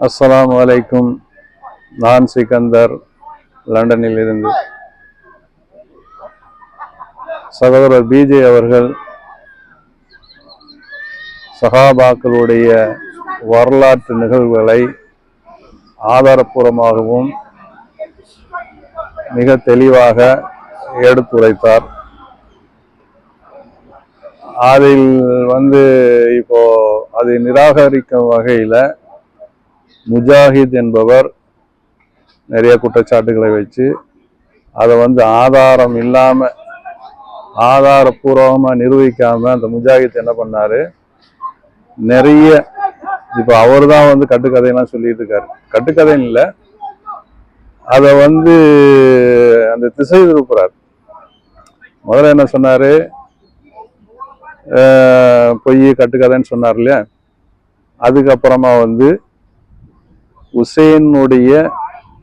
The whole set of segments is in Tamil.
அஸ்ஸலாமு அலைக்கும். நான் சிக்கந்தர், லண்டனில் இருந்து. சகோதரர் பிஜே அவர்கள் சஹாபாக்களுடைய வரலாற்று நிகழ்வுகளை ஆதாரப்பூர்வமாகவும் மிக தெளிவாக எடுத்துரைத்தார். அதில் இப்போ அதை நிராகரிக்கும் வகையில் முஜாஹித் என்பவர் நிறைய குற்றச்சாட்டுகளை வச்சு அதை ஆதாரம் இல்லாம ஆதாரப்பூர்வமா நிரூபிக்காம அந்த முஜாஹித் என்ன பண்ணாரு, நிறைய இப்போ அவர் தான் கட்டுக்கதையெல்லாம் சொல்லிட்டு இருக்காரு. கட்டுக்கதைன்னு இல்லை, அதை அந்த திசை திருப்புறார். முதல்ல என்ன சொன்னாரு, பொய் கட்டுக்கதைன்னு சொன்னார் இல்லையா. அதுக்கப்புறமா உசேனுடைய,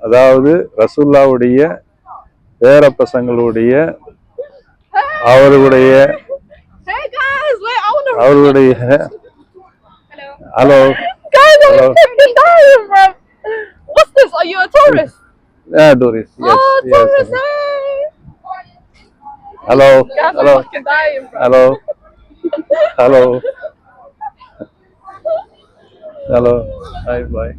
அதாவது ரசூல்லாவுடைய பேர பசங்களுடைய அவர்களுடைய hello What's this? Are you a tourist? Yeah, tourist. Yes. Oh, tourist. Yes. Hey. Hello. Guys, Hello. I'm fucking dying, bro. Hello. Hello. Hello. Hi. Bye.